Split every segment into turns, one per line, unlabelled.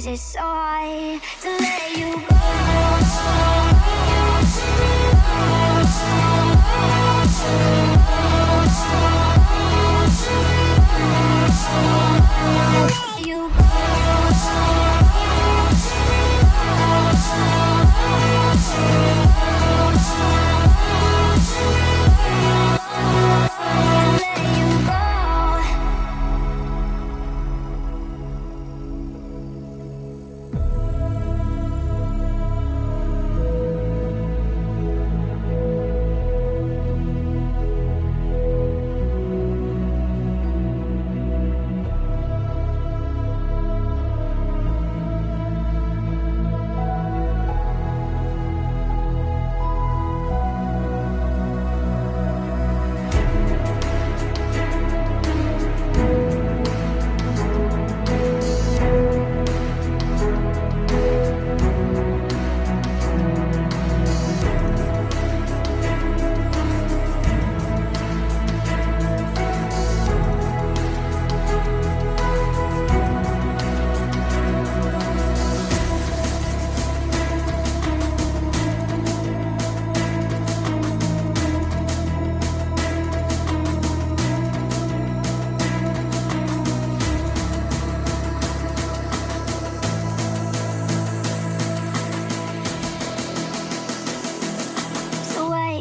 is it so hard to let you go? You go.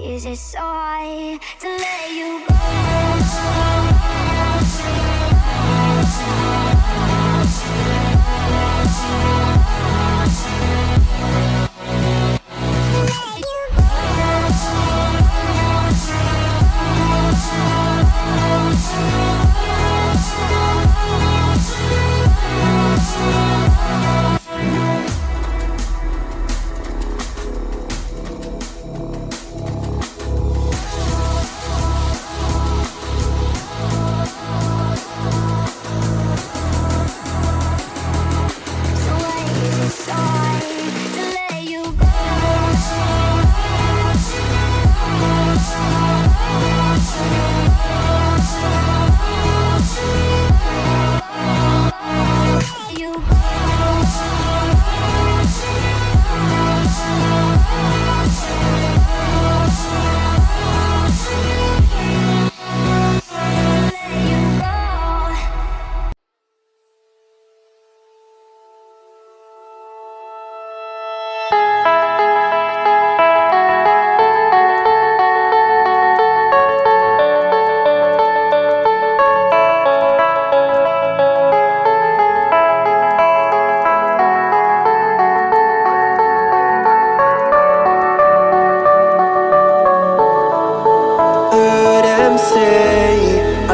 Is it so hard to let you go?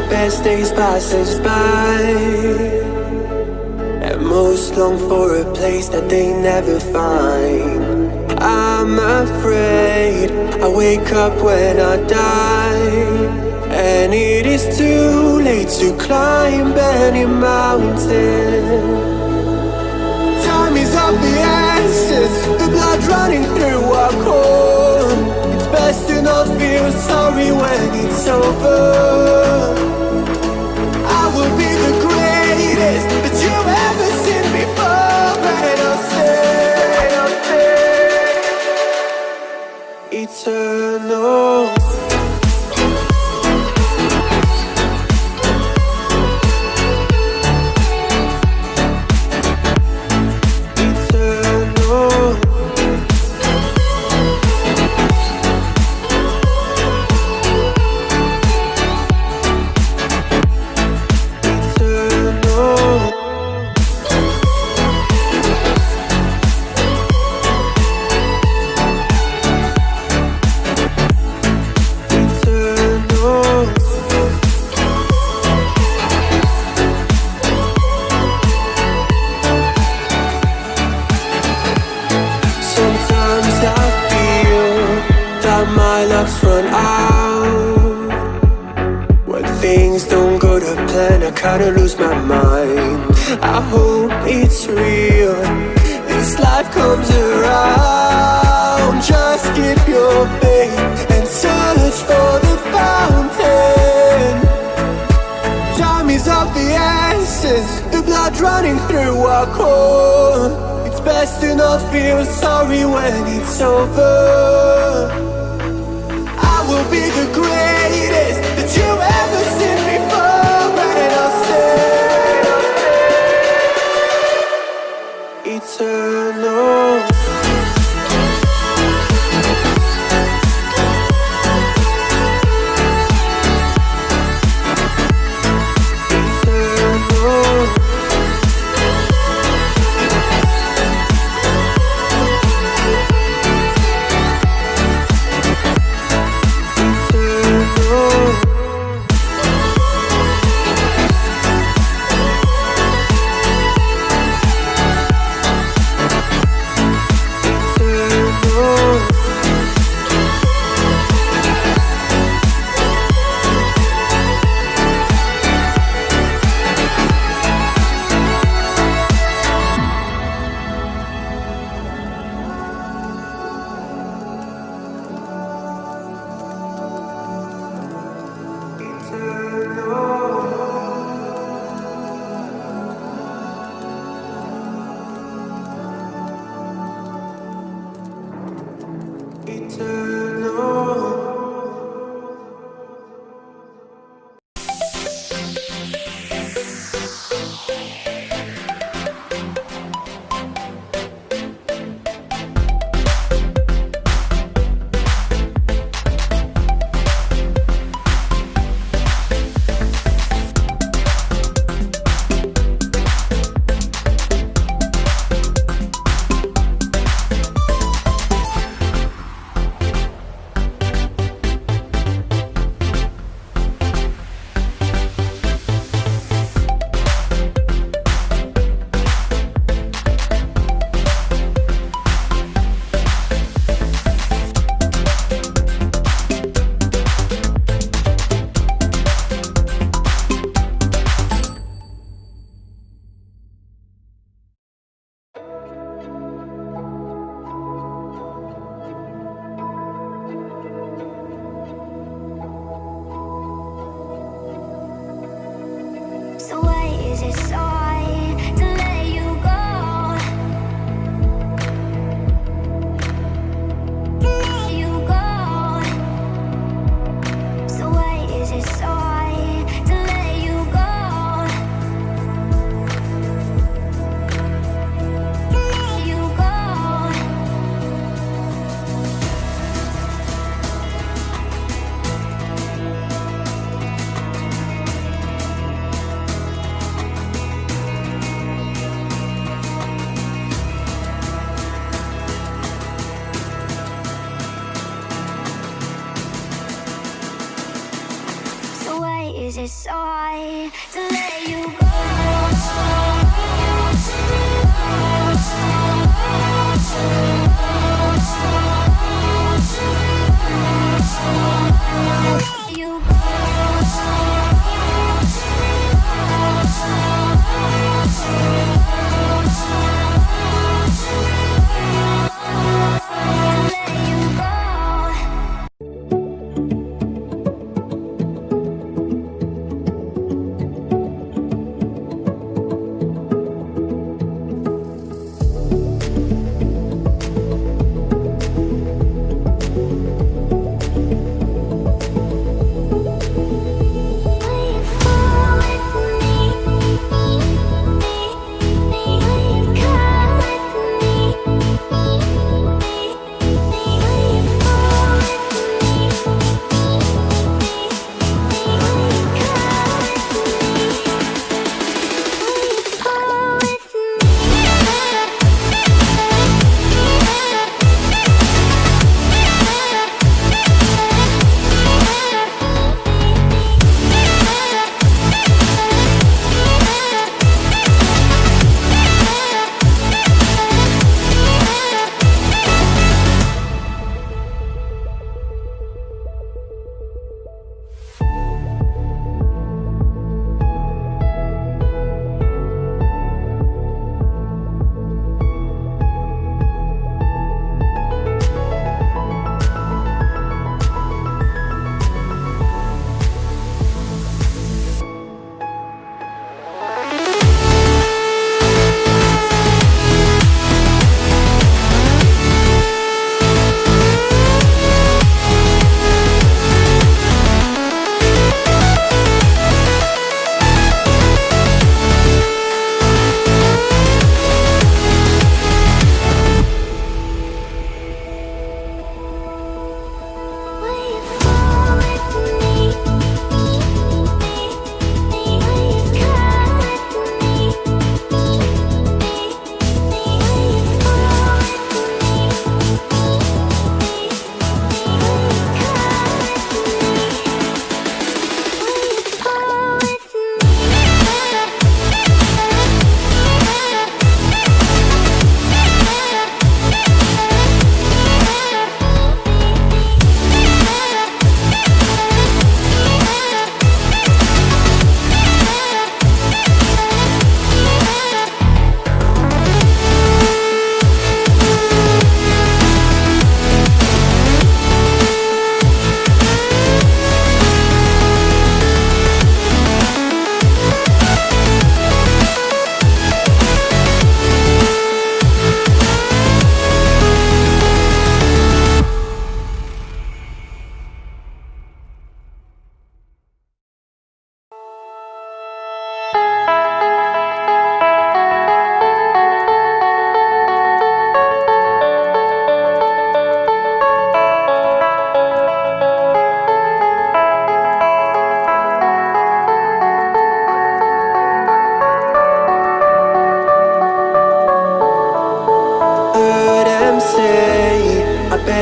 Best days passes by, and most long for a place that they never find. I'm afraid I wake up when I die, and it is too late to climb any mountain. Time is of the essence, the blood running through our core. It's best to not feel sorry when it's over. I will be the greatest that you've ever seen before, and I'll stay eternal. My luck's run out. When things don't go to plan, I kinda lose my mind. I hope it's real, this life comes around. Just keep your faith and search for the fountain. Time is of the essence. senses, the blood running through our core. It's best to not feel sorry when it's over. I will be the greatest that you've ever seen before, and I'll stay eternal.
So why is it so hard to let you go? To let you go. So why is it so hard to let you go? To let you go. So why is it so hard to let you go? Let you go.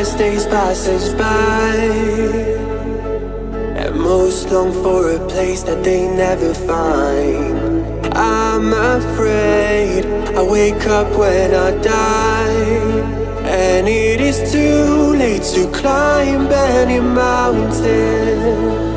as days pass us by, and most long for a place that they never find. I'm afraid I wake up when I die, and it is too late to climb any mountain.